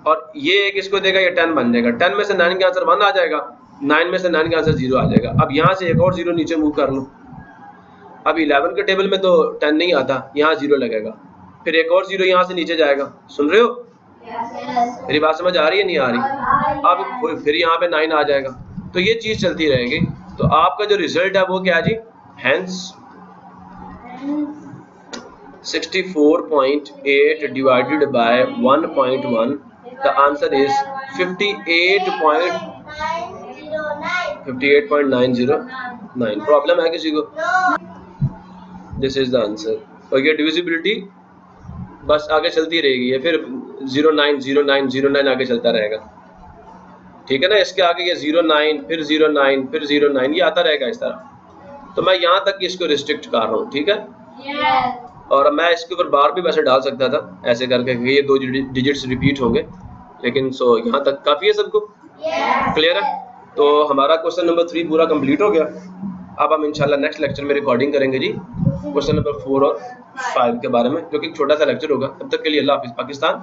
और ये एक इसको देगा, ये 10 बन जाएगा। 10 में से 9 का आंसर 1 आ जाएगा, 9 में से 9 का आंसर 0 आ जाएगा। अब यहाँ से एक और 0 नीचे मूव कर लो। अब 11 के टेबल में तो 10 नहीं आता, यहाँ 0 लगेगा, फिर एक और 0 यहाँ से नीचे जाएगा। सुन रहे हो? मेरी बात समझ आ रही है नहीं आ रही? अब फिर यहाँ पे 9 आ जाएगा, तो ये चीज चलती रहेगी। तो आपका जो रिजल्ट है वो क्या है जी? Hence 64.8 divided by 1.1, the answer is 58.909। Problem है किसी को? This is the answer. और ये डिविजिबिलिटी बस आगे चलती रहेगी, ये फिर 09 09 09 आगे चलता रहेगा, ठीक है ना। इसके आगे ये 09 फिर 09 फिर 09 ये आता रहेगा इस तरह। तो मैं यहाँ तक इसको रिस्ट्रिक्ट कर रहा हूँ, ठीक है। और मैं इसके ऊपर बार भी वैसे डाल सकता था ऐसे करके, ये 2 डिजिट्स रिपीट होंगे, लेकिन सो यहाँ तक काफी है सबको, क्लियर है? तो हमारा क्वेश्चन नंबर 3 पूरा कंप्लीट हो गया। अब हम इंशाल्लाह नेक्स्ट लेक्चर में रिकॉर्डिंग करेंगे जी क्वेश्चन नंबर 4 और 5 के बारे में, जो कि छोटा सा लेक्चर होगा। तब तक के लिए अल्लाह हाफिज पाकिस्तान।